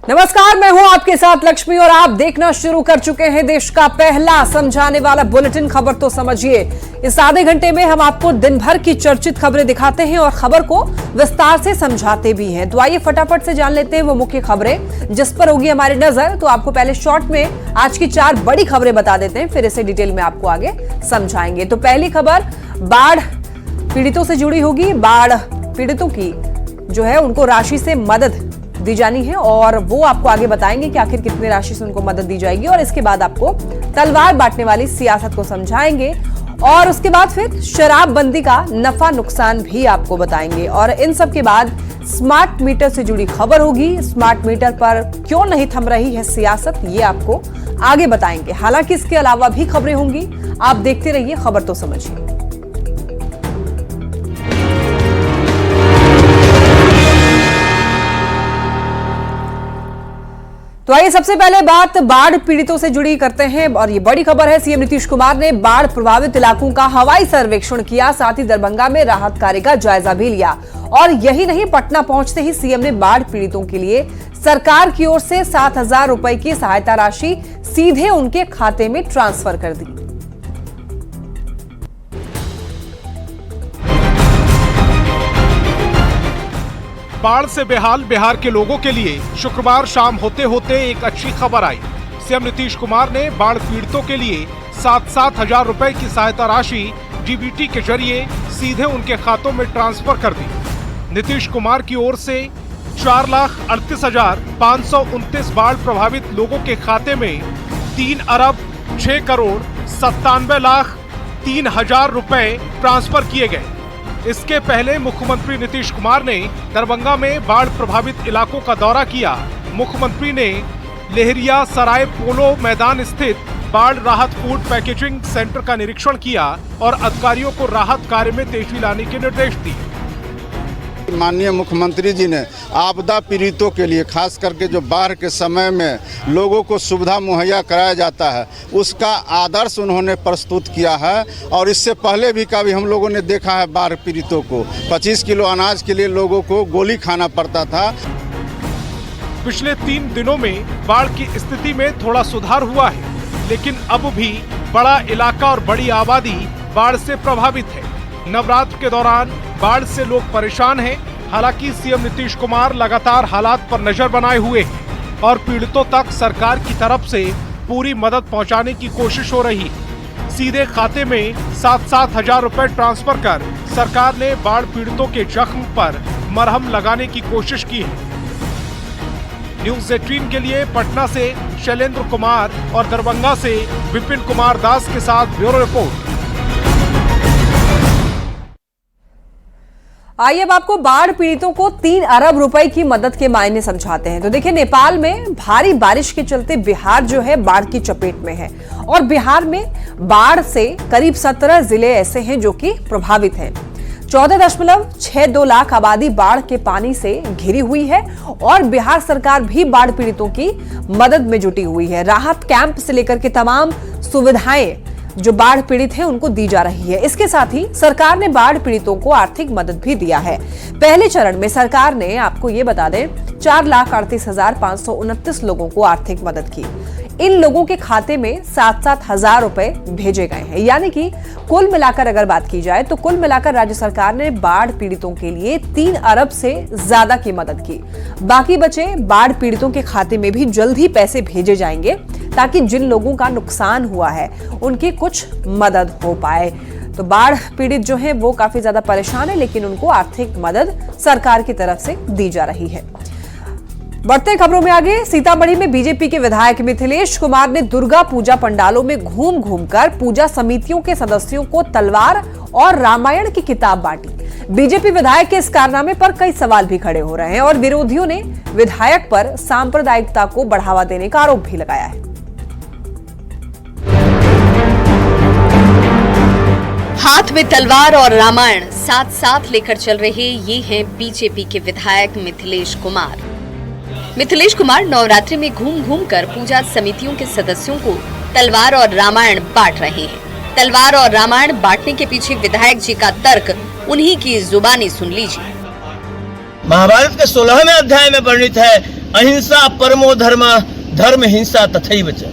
नमस्कार, मैं हूं आपके साथ लक्ष्मी और आप देखना शुरू कर चुके हैं देश का पहला समझाने वाला बुलेटिन खबर तो समझिए। इस आधे घंटे में हम आपको दिन भर की चर्चित खबरें दिखाते हैं और खबर को विस्तार से समझाते भी हैं। तो आइए फटाफट से जान लेते हैं वो मुख्य खबरें जिस पर होगी हमारी नजर। तो आपको पहले शॉर्ट में आज की 4 बड़ी खबरें बता देते हैं, फिर इसे डिटेल में आपको आगे समझाएंगे। तो पहली खबर बाढ़ पीड़ितों से जुड़ी होगी। बाढ़ पीड़ितों की जो है उनको राशि से मदद दी जानी है और वो आपको आगे बताएंगे कि आखिर कितनी राशि से उनको मदद दी जाएगी। और इसके बाद आपको तलवार बांटने वाली सियासत को समझाएंगे और उसके बाद फिर शराबबंदी का नफा नुकसान भी आपको बताएंगे। और इन सब के बाद स्मार्ट मीटर से जुड़ी खबर होगी। स्मार्ट मीटर पर क्यों नहीं थम रही है सियासत, ये आपको आगे बताएंगे। हालांकि इसके अलावा भी खबरें होंगी, आप देखते रहिए खबर तो समझिए। तो आइए सबसे पहले बात बाढ़ पीड़ितों से जुड़ी करते हैं और ये बड़ी खबर है। सीएम नीतीश कुमार ने बाढ़ प्रभावित इलाकों का हवाई सर्वेक्षण किया, साथ ही दरभंगा में राहत कार्य का जायजा भी लिया। और यही नहीं, पटना पहुंचते ही सीएम ने बाढ़ पीड़ितों के लिए सरकार की ओर से 7,000 रुपए की सहायता राशि सीधे उनके खाते में ट्रांसफर कर दी। बाढ़ से बेहाल बिहार के लोगों के लिए शुक्रवार शाम होते होते एक अच्छी खबर आई। सीएम नीतीश कुमार ने बाढ़ पीड़ितों के लिए 7,000 रुपए की सहायता राशि डीबीटी के जरिए सीधे उनके खातों में ट्रांसफर कर दी। नीतीश कुमार की ओर से 4,38,529 बाढ़ प्रभावित लोगों के खाते में 3,06,97,03,000 रुपए ट्रांसफर किए गए। इसके पहले मुख्यमंत्री नीतीश कुमार ने दरभंगा में बाढ़ प्रभावित इलाकों का दौरा किया। मुख्यमंत्री ने लेहरिया सराय पोलो मैदान स्थित बाढ़ राहत फूड पैकेजिंग सेंटर का निरीक्षण किया और अधिकारियों को राहत कार्य में तेजी लाने के निर्देश दिए। माननीय मुख्यमंत्री जी ने आपदा पीड़ितों के लिए खास करके जो बाढ़ के समय में लोगों को सुविधा मुहैया कराया जाता है, उसका आदर्श उन्होंने प्रस्तुत किया है। और इससे पहले भी कभी हम लोगों ने देखा है बाढ़ पीड़ितों को 25 किलो अनाज के लिए लोगों को गोली खाना पड़ता था। पिछले 3 दिनों में बाढ़ की स्थिति में थोड़ा सुधार हुआ है, लेकिन अब भी बड़ा इलाका और बड़ी आबादी बाढ़ से प्रभावित है। नवरात्र के दौरान बाढ़ से लोग परेशान हैं। हालांकि सीएम नीतीश कुमार लगातार हालात पर नजर बनाए हुए हैं और पीड़ितों तक सरकार की तरफ से पूरी मदद पहुंचाने की कोशिश हो रही है। सीधे खाते में 7,000 रुपए ट्रांसफर कर सरकार ने बाढ़ पीड़ितों के जख्म पर मरहम लगाने की कोशिश की है। न्यूज़ 18 के लिए पटना से शैलेंद्र कुमार और दरभंगा से विपिन कुमार दास के साथ ब्यूरो रिपोर्ट। आइए अब आपको बाढ़ पीड़ितों को 3 अरब रुपए की मदद के मायने समझाते हैं। तो देखिए, नेपाल में भारी बारिश के चलते बिहार जो है बाढ़ की चपेट में है और बिहार में बाढ़ से करीब 17 जिले ऐसे हैं जो कि प्रभावित हैं। 14.62 लाख आबादी बाढ़ के पानी से घिरी हुई है और बिहार सरकार भी बाढ़ पीड़ितों की मदद में जुटी हुई है। राहत कैंप से लेकर के तमाम सुविधाएं जो बाढ़ पीड़ित हैं उनको दी जा रही है। इसके साथ ही सरकार ने बाढ़ पीड़ितों को आर्थिक मदद भी दिया है। पहले चरण में सरकार ने, आपको ये बता दें, 4,38,529 लोगों को आर्थिक मदद की। इन लोगों के खाते में 7,000 रुपए भेजे गए हैं। यानी कि कुल मिलाकर अगर बात की जाए तो कुल मिलाकर राज्य सरकार ने बाढ़ पीड़ितों के लिए 3 अरब से ज्यादा की मदद की। बाकी बचे बाढ़ पीड़ितों के खाते में भी जल्द ही पैसे भेजे जाएंगे ताकि जिन लोगों का नुकसान हुआ है उनकी कुछ मदद हो पाए। तो बाढ़ पीड़ित जो है वो काफी ज्यादा परेशान है, लेकिन उनको आर्थिक मदद सरकार की तरफ से दी जा रही है। बढ़ते खबरों में आगे, सीतामढ़ी में बीजेपी के विधायक मिथिलेश कुमार ने दुर्गा पूजा पंडालों में घूम घूमकर पूजा समितियों के सदस्यों को तलवार और रामायण की किताब बांटी। बीजेपी विधायक के इस कारनामे पर कई सवाल भी खड़े हो रहे हैं और विरोधियों ने विधायक पर सांप्रदायिकता को बढ़ावा देने का आरोप भी लगाया है। हाथ में तलवार और रामायण साथ साथ लेकर चल रहे ये हैं बीजेपी के विधायक मिथिलेश कुमार। मिथिलेश कुमार नवरात्रि में घूम घूम कर पूजा समितियों के सदस्यों को तलवार और रामायण बांट रहे हैं। तलवार और रामायण बांटने के पीछे विधायक जी का तर्क उन्हीं की जुबानी सुन लीजिए। महाभारत के 16वें अध्याय में वर्णित है अहिंसा परमो धर्म, धर्म हिंसा तथैव च।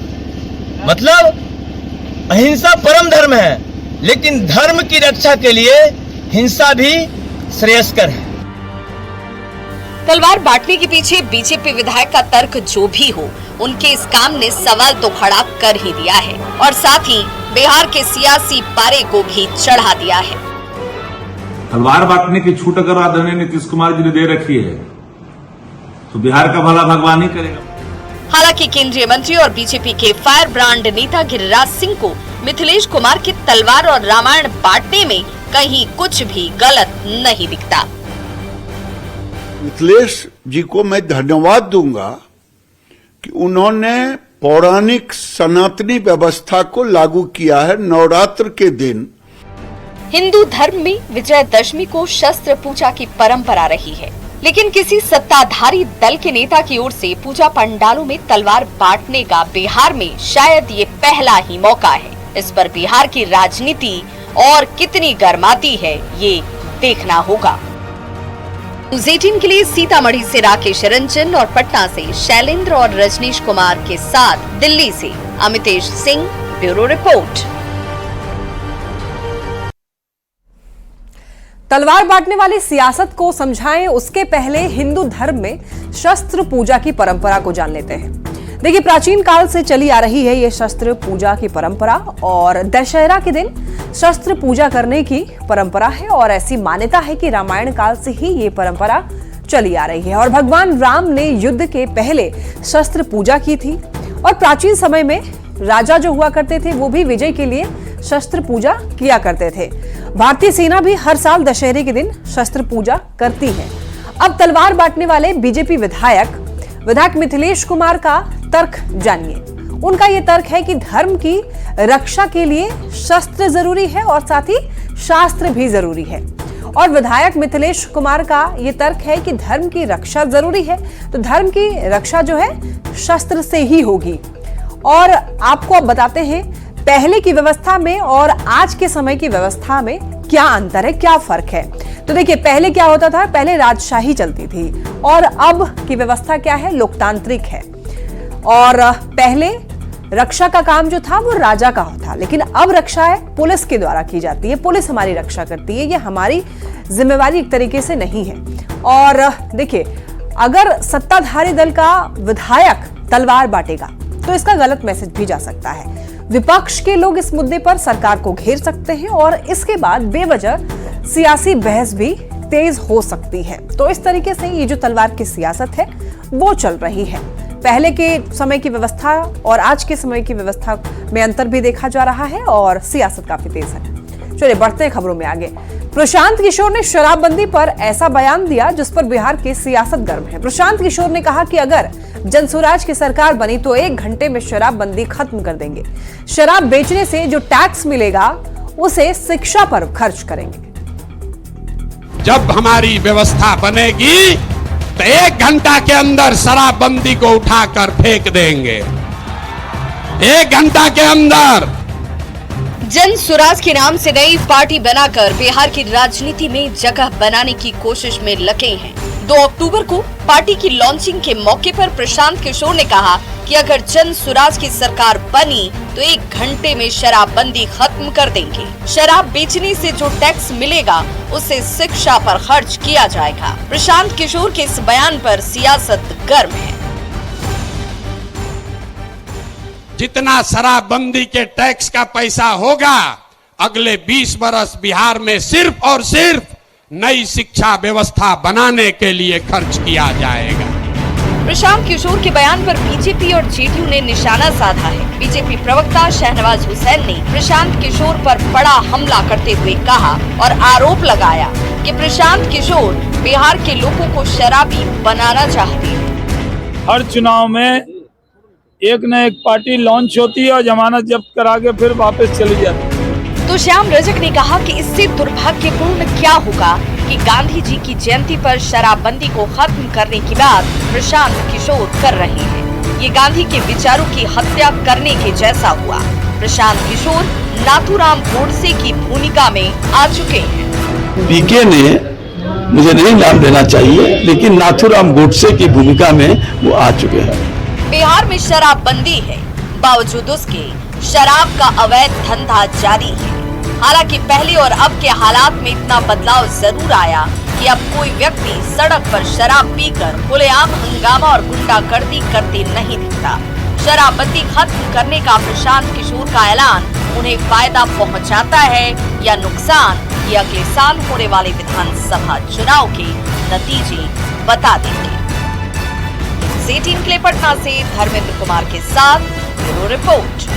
मतलब अहिंसा परम धर्म है, लेकिन धर्म की रक्षा के लिए हिंसा भी श्रेयस्कर है। तलवार बांटने के पीछे बीजेपी विधायक का तर्क जो भी हो, उनके इस काम ने सवाल तो खड़ा कर ही दिया है और साथ ही बिहार के सियासी पारे को भी चढ़ा दिया है। तलवार बांटने की छूट अगर आदरणीय नीतीश कुमार जी ने दे रखी है तो बिहार का भला भगवान ही करेगा। हालांकि केंद्रीय मंत्री और बीजेपी के फायर ब्रांड नेता गिरिराज सिंह को मिथिलेश कुमार के तलवार और रामायण बांटने में कहीं कुछ भी गलत नहीं दिखता। मिथिलेश जी को मैं धन्यवाद दूंगा कि उन्होंने पौराणिक सनातनी व्यवस्था को लागू किया है। नवरात्र के दिन हिंदू धर्म में विजयदशमी को शस्त्र पूजा की परंपरा रही है, लेकिन किसी सत्ताधारी दल के नेता की ओर से पूजा पंडालों में तलवार बांटने का बिहार में शायद ये पहला ही मौका है। इस पर बिहार की राजनीति और कितनी गर्माती है, ये देखना होगा। न्यूज़ 18 के लिए सीतामढ़ी से राकेश रंजन और पटना से शैलेंद्र और रजनीश कुमार के साथ दिल्ली से अमितेश सिंह, ब्यूरो रिपोर्ट। तलवार बांटने वाली सियासत को समझाएं उसके पहले हिंदू धर्म में शस्त्र पूजा की परंपरा को जान लेते हैं। देखिए, प्राचीन काल से चली आ रही है ये शस्त्र पूजा की परंपरा और दशहरा के दिन शस्त्र पूजा करने की परंपरा है और ऐसी मान्यता है कि रामायण काल से ही ये परंपरा चली आ रही है और भगवान राम ने युद्ध के पहले शस्त्र पूजा की थी और प्राचीन समय में राजा जो हुआ करते थे वो भी विजय के लिए शस्त्र पूजा किया करते थे। भारतीय सेना भी हर साल दशहरे के दिन शस्त्र पूजा करती है। अब तलवार बांटने वाले बीजेपी विधायक मिथिलेश कुमार का तर्क जानिए। उनका यह तर्क है कि धर्म की रक्षा के लिए शस्त्र जरूरी है और साथ ही शास्त्र भी जरूरी है। और विधायक मिथिलेश कुमार का यह तर्क है कि धर्म की रक्षा जरूरी है, तो धर्म की रक्षा जो है शस्त्र से ही होगी। और आपको अब बताते हैं पहले की व्यवस्था में और आज के समय की व्यवस्था में क्या अंतर है, क्या फर्क है। तो देखिए, पहले क्या होता था, पहले राजशाही चलती थी और अब की व्यवस्था क्या है, लोकतांत्रिक है। और पहले रक्षा का काम जो था वो राजा का था, लेकिन अब रक्षा है पुलिस के द्वारा की जाती है। पुलिस हमारी रक्षा करती है, ये हमारी जिम्मेवारी एक तरीके से नहीं है। और देखिए, अगर सत्ताधारी दल का विधायक तलवार बांटेगा तो इसका गलत मैसेज भी जा सकता है। विपक्ष के लोग इस मुद्दे पर सरकार को घेर सकते हैं और इसके बाद बेवजह सियासी बहस भी तेज हो सकती है। तो इस तरीके से ये जो तलवार की सियासत है वो चल रही है। पहले के समय की व्यवस्था और आज के समय की व्यवस्था में अंतर भी देखा जा रहा है और सियासत काफी तेज है। चलिए बढ़ते हैं खबरों में आगे। प्रशांत किशोर ने शराबबंदी पर ऐसा बयान दिया जिस पर बिहार की सियासत गर्म है। प्रशांत किशोर ने कहा कि अगर जनसुराज की सरकार बनी तो 1 घंटे में शराबबंदी खत्म कर देंगे। शराब बेचने से जो टैक्स मिलेगा उसे शिक्षा पर खर्च करेंगे। जब हमारी व्यवस्था बनेगी तो 1 घंटा के अंदर शराबबंदी को उठाकर फेंक देंगे। 1 घंटा के अंदर। जन सुराज के नाम से नई पार्टी बनाकर बिहार की राजनीति में जगह बनाने की कोशिश में लगे हैं। 2 अक्टूबर को पार्टी की लॉन्चिंग के मौके पर प्रशांत किशोर ने कहा कि अगर जन सुराज की सरकार बनी तो 1 घंटे में शराबबंदी खत्म कर देंगे। शराब बेचने से जो टैक्स मिलेगा उसे शिक्षा पर खर्च किया जाएगा। प्रशांत किशोर के इस बयान पर सियासत गर्म है। जितना शराबबंदी के टैक्स का पैसा होगा अगले 20 बरस बिहार में सिर्फ और सिर्फ नई शिक्षा व्यवस्था बनाने के लिए खर्च किया जाएगा। प्रशांत किशोर के बयान पर बीजेपी और जेडीयू ने निशाना साधा है। बीजेपी प्रवक्ता शहनवाज हुसैन ने प्रशांत किशोर पर बड़ा हमला करते हुए कहा और आरोप लगाया कि प्रशांत किशोर बिहार के लोगों को शराबी बनाना चाहते हैं। हर चुनाव में एक न एक पार्टी लॉन्च होती है और जमानत जब्त करा के फिर वापस चली जाती है। तो श्याम रजक ने कहा कि इससे दुर्भाग्यपूर्ण क्या होगा कि गांधी जी की जयंती पर शराबबंदी को खत्म करने की बात प्रशांत किशोर कर रहे हैं। ये गांधी के विचारों की हत्या करने के जैसा हुआ। प्रशांत किशोर नाथूराम गोडसे की भूमिका में आ चुके हैं। पीके ने मुझे नहीं नाम लेना चाहिए, लेकिन नाथूराम गोडसे की भूमिका में वो आ चुके हैं। बिहार में शराबबंदी है, बावजूद उसके शराब का अवैध धंधा जारी है। हालांकि पहले और अब के हालात में इतना बदलाव जरूर आया कि अब कोई व्यक्ति सड़क पर शराब पीकर खुलेआम हंगामा और गुंडागर्दी करते नहीं दिखता। शराबबंदी खत्म करने का प्रशांत किशोर का ऐलान उन्हें फायदा पहुंचाता है या नुकसान, ये अगले साल होने वाले विधानसभा चुनाव के नतीजे बता देंगे। न्यूज़18 के लिए पटना से धर्मेंद्र कुमार के साथ ब्यूरो रिपोर्ट।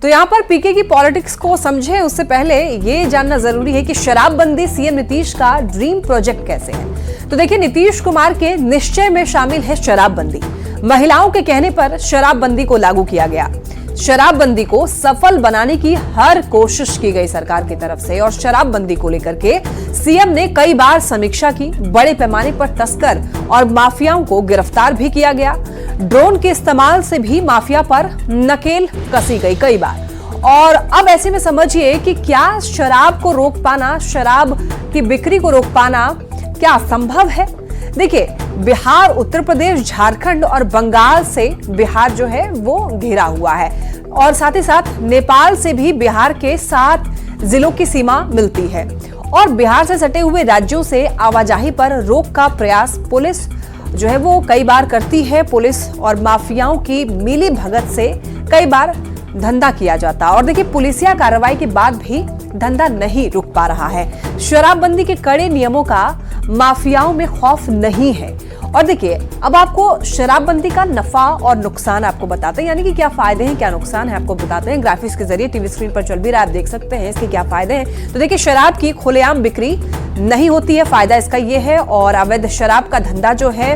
तो यहाँ पर पीके की पॉलिटिक्स को समझें उससे पहले ये जानना जरूरी है कि शराबबंदी सीएम नीतीश का ड्रीम प्रोजेक्ट कैसे है। तो देखिए, नीतीश कुमार के निश्चय में शामिल है शराबबंदी। महिलाओं के कहने पर शराबबंदी को लागू किया गया। शराबबंदी को सफल बनाने की हर कोशिश की गई सरकार की तरफ से और शराबबंदी को लेकर के सीएम ने कई बार समीक्षा की। बड़े पैमाने पर तस्कर और माफियाओं को गिरफ्तार भी किया गया। ड्रोन के इस्तेमाल से भी माफिया पर नकेल कसी गई कई बार। और अब ऐसे में समझिए कि क्या शराब को रोक पाना, शराब की बिक्री को रोक पाना क्या संभव है। देखिए, बिहार, उत्तर प्रदेश, झारखंड और बंगाल से बिहार जो है वो घिरा हुआ है और साथ ही साथ नेपाल से भी बिहार के 7 जिलों की सीमा मिलती है। और बिहार से सटे हुए राज्यों से आवाजाही पर रोक का प्रयास पुलिस जो है वो कई बार करती है। पुलिस और माफियाओं की मिली भगत से कई बार धंधा किया जाता और देखिए, पुलिसिया कार्रवाई के बाद भी धंधा नहीं रुक पा रहा है। शराबबंदी के कड़े नियमों का माफियाओं में खौफ नहीं है। और देखिए, अब आपको शराबबंदी का नफा और नुकसान आपको बताते हैं, यानी कि क्या फायदे हैं क्या नुकसान है आपको बताते हैं। ग्राफिक्स के जरिए टीवी स्क्रीन पर चल भी रहा है, आप देख सकते हैं इसके क्या फायदे हैं। तो देखिए, शराब की खुलेआम बिक्री नहीं होती है, फायदा इसका ये है। और अवैध शराब का धंधा जो है,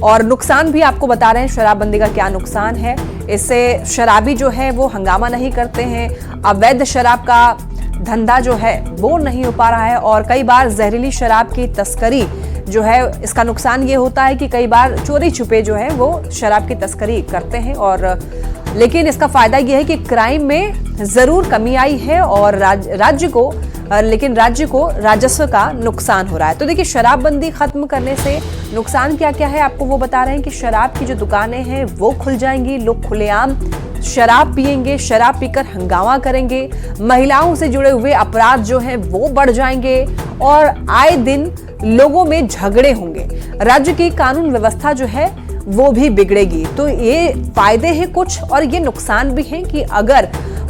और नुकसान भी आपको बता रहे हैं शराबबंदी का क्या नुकसान है। इससे शराबी जो है वो हंगामा नहीं करते हैं, अवैध शराब का धंधा जो है वो नहीं हो पा रहा है। और कई बार जहरीली शराब की तस्करी जो है, इसका नुकसान ये होता है कि कई बार चोरी छुपे जो है वो शराब की तस्करी करते हैं। और लेकिन इसका फायदा ये है कि क्राइम में जरूर कमी आई है और राज्य को राजस्व का नुकसान हो रहा है। तो देखिए, शराबबंदी खत्म करने से नुकसान क्या क्या है आपको वो बता रहे हैं कि शराब की जो दुकानें हैं वो खुल जाएंगी, लोग खुलेआम शराब पिएंगे, शराब पीकर हंगामा करेंगे, महिलाओं से जुड़े हुए अपराध जो हैं वो बढ़ जाएंगे और आए दिन लोगों में झगड़े होंगे, राज्य की कानून व्यवस्था जो है वो भी बिगड़ेगी। तो ये फायदे हैं कुछ और ये नुकसान भी हैं कि अगर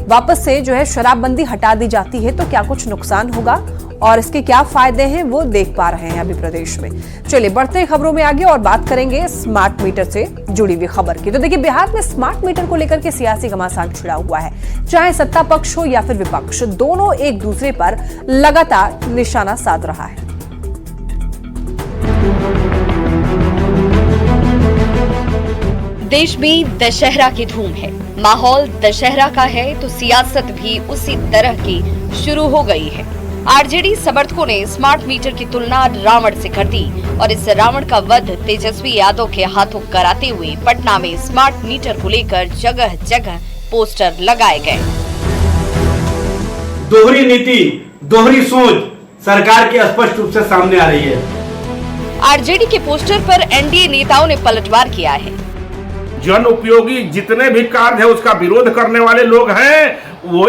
वापस से जो है शराबबंदी हटा दी जाती है तो क्या कुछ नुकसान होगा और इसके क्या फायदे हैं वो देख पा रहे हैं अभी प्रदेश में। चलिए बढ़ते हैं खबरों में आगे और बात करेंगे स्मार्ट मीटर से जुड़ी हुई खबर की। तो देखिए, बिहार में स्मार्ट मीटर को लेकर के सियासी घमासान छिड़ा हुआ है। चाहे सत्ता पक्ष हो या फिर विपक्ष, दोनों एक दूसरे पर लगातार निशाना साध रहा है। देश में दशहरा की धूम है, माहौल दशहरा का है तो सियासत भी उसी तरह की शुरू हो गई है। आरजेडी समर्थकों ने स्मार्ट मीटर की तुलना रावण से कर दी और इस रावण का वध तेजस्वी यादव के हाथों कराते हुए पटना में स्मार्ट मीटर को लेकर जगह जगह पोस्टर लगाए गए। दोहरी नीति, दोहरी सोच सरकार की स्पष्ट रूप से सामने आ रही है। आरजेडी के पोस्टर पर एनडीए नेताओं ने पलटवार किया है। जन उपयोगी जितने भी कार्य है उसका विरोध करने वाले लोग हैं, वो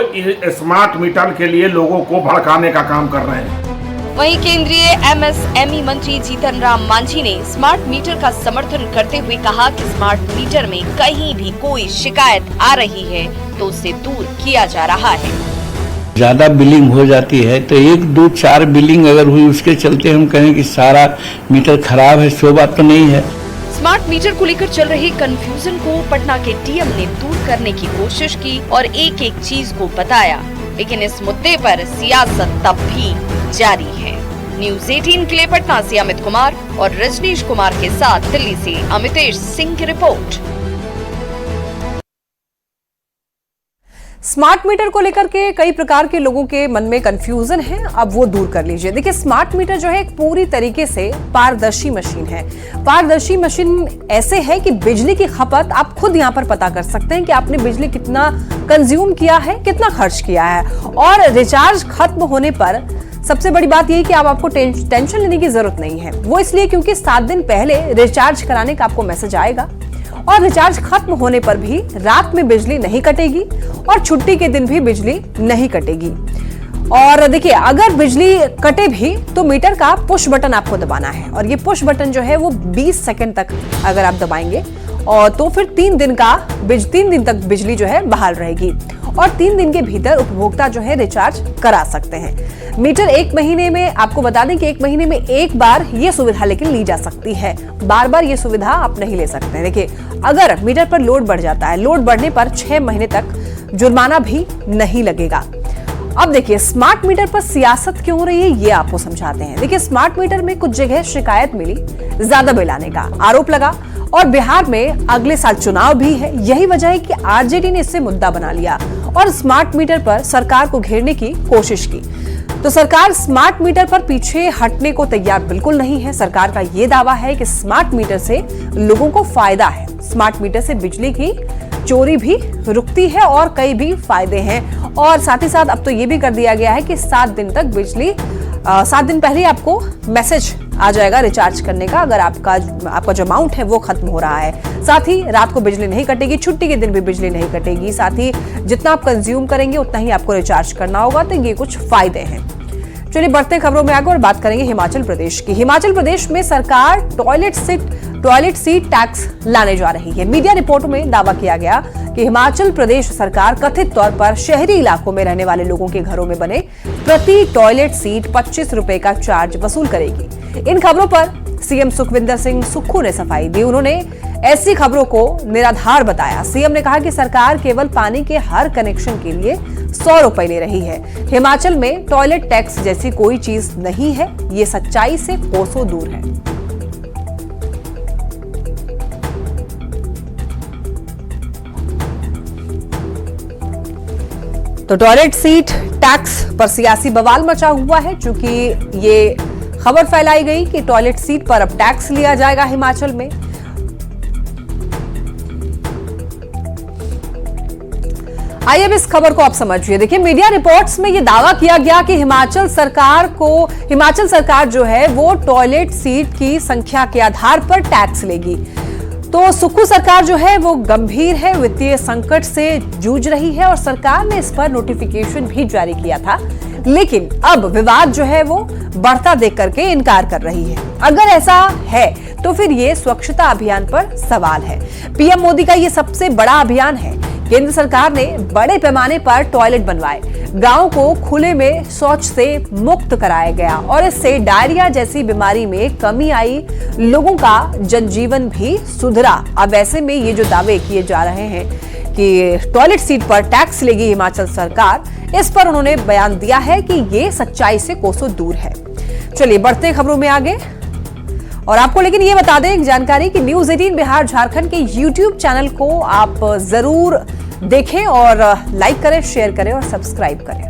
स्मार्ट मीटर के लिए लोगों को भड़काने का काम कर रहे हैं। वहीं केंद्रीय एमएसएमई मंत्री जीतन राम मांझी ने स्मार्ट मीटर का समर्थन करते हुए कहा कि स्मार्ट मीटर में कहीं भी कोई शिकायत आ रही है तो उसे दूर किया जा रहा है। ज्यादा बिलिंग हो जाती है तो 1, 2, 4 बिलिंग अगर हुई उसके चलते हम कहें कि सारा मीटर खराब है, सो बात तो नहीं है। स्मार्ट मीटर को लेकर चल रही कंफ्यूजन को पटना के डीएम ने दूर करने की कोशिश की और एक एक चीज को बताया, लेकिन इस मुद्दे पर सियासत तब भी जारी है। न्यूज़18 के लिए पटना से अमित कुमार और रजनीश कुमार के साथ दिल्ली से अमितेश सिंह की रिपोर्ट। स्मार्ट मीटर को लेकर के कई प्रकार के लोगों के मन में कंफ्यूजन है, अब वो दूर कर लीजिए। देखिए, स्मार्ट मीटर जो है एक पूरी तरीके से पारदर्शी मशीन है। पारदर्शी मशीन ऐसे है कि बिजली की खपत आप खुद यहाँ पर पता कर सकते हैं कि आपने बिजली कितना कंज्यूम किया है, कितना खर्च किया है। और रिचार्ज खत्म होने पर सबसे बड़ी बात यही कि आपको टेंशन लेने की जरूरत नहीं है। वो इसलिए क्योंकि 7 दिन पहले रिचार्ज कराने का आपको मैसेज आएगा और रिचार्ज खत्म होने पर भी रात में बिजली नहीं कटेगी और छुट्टी के दिन भी बिजली नहीं कटेगी। और देखिए, अगर बिजली कटे भी तो मीटर का पुश बटन आपको दबाना है और ये पुश बटन जो है वो 20 सेकंड तक अगर आप दबाएंगे और तो फिर 3 दिन तक बिजली जो है बहाल रहेगी और 3 दिन के भीतर उपभोक्ता जो है रिचार्ज करा सकते हैं। मीटर 1 महीने में, आपको बता दें कि 1 महीने में एक बार ये सुविधा लेकिन ली जा सकती है, बार बार ये सुविधा आप नहीं ले सकते हैं। देखिए, अगर मीटर पर लोड बढ़ जाता है, लोड बढ़ने पर 6 महीने तक जुर्माना भी नहीं लगेगा। अब देखिए, स्मार्ट मीटर पर सियासत क्यों हो रही है ये आपको समझाते हैं। देखिए, स्मार्ट मीटर में कुछ जगह शिकायत मिली, ज्यादा बिल आने का आरोप लगा और बिहार में अगले साल चुनाव भी है। यही वजह है कि आरजेडी ने इससे मुद्दा बना लिया और स्मार्ट मीटर पर सरकार को घेरने की कोशिश की। तो सरकार स्मार्ट मीटर पर पीछे हटने को तैयार बिल्कुल नहीं है। सरकार का यह दावा है कि स्मार्ट मीटर से लोगों को फायदा है, स्मार्ट मीटर से बिजली की चोरी भी रुकती है और कई भी फायदे हैं। और साथ ही साथ अब तो ये भी कर दिया गया है कि 7 दिन तक बिजली 7 दिन पहले आपको मैसेज आ जाएगा रिचार्ज करने का, अगर आपका जो अमाउंट है वो खत्म हो रहा है। साथ ही रात को बिजली नहीं कटेगी, छुट्टी के दिन भी बिजली नहीं कटेगी। साथ ही जितना आप कंज्यूम करेंगे उतना ही आपको रिचार्ज करना होगा। तो ये कुछ फायदे हैं। चलिए बढ़ते खबरों में आगे और बात करेंगे हिमाचल प्रदेश की। हिमाचल प्रदेश में सरकार टॉयलेट सीट टैक्स लाने जा रही है। मीडिया रिपोर्टों में दावा किया गया कि हिमाचल प्रदेश सरकार कथित तौर पर शहरी इलाकों में रहने वाले लोगों के घरों में बने प्रति टॉयलेट सीट 25 रुपए का चार्ज वसूल करेगी। इन खबरों पर सीएम सुखविंदर सिंह सुक्खू ने सफाई दी। उन्होंने ऐसी खबरों को निराधार बताया। सीएम ने कहा कि सरकार केवल पानी के हर कनेक्शन के लिए 100 रुपए ले रही है। हिमाचल में टॉयलेट टैक्स जैसी कोई चीज नहीं है। ये सच्चाई से कोसों दूर है। तो टॉयलेट सीट टैक्स पर सियासी बवाल मचा हुआ है, चूंकि ये खबर फैलाई गई कि टॉयलेट सीट पर अब टैक्स लिया जाएगा हिमाचल में। आइए अब इस खबर को आप समझिए। देखिए, मीडिया रिपोर्ट्स में यह दावा किया गया कि हिमाचल सरकार जो है वो टॉयलेट सीट की संख्या के आधार पर टैक्स लेगी। तो सुक्खू सरकार जो है वो गंभीर है, वित्तीय संकट से जूझ रही है और सरकार ने इस पर नोटिफिकेशन भी जारी किया था। लेकिन अब विवाद जो है वो बढ़ता देख करके इनकार कर रही है। अगर ऐसा है तो फिर ये स्वच्छता अभियान पर सवाल है। पीएम मोदी का ये सबसे बड़ा अभियान है। केंद्र सरकार ने बड़े पैमाने पर टॉयलेट बनवाए, गांव को खुले में शौच से मुक्त कराया गया और इससे डायरिया जैसी बीमारी में कमी आई, लोगों का जनजीवन भी सुधरा। अब ऐसे में ये जो दावे किए जा रहे हैं कि टॉयलेट सीट पर टैक्स लेगी हिमाचल सरकार, इस पर उन्होंने बयान दिया है कि ये सच्चाई से कोसों दूर है। चलिए बढ़ते खबरों में आगे और आपको लेकिन ये बता दें एक जानकारी कि न्यूज़ 18 बिहार झारखंड के यूट्यूब चैनल को आप जरूर देखें और लाइक करें, शेयर करें और सब्सक्राइब करें।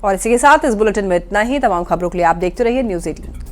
और इसी के साथ इस बुलेटिन में इतना ही। तमाम खबरों के लिए आप देखते रहिए न्यूज़ 18।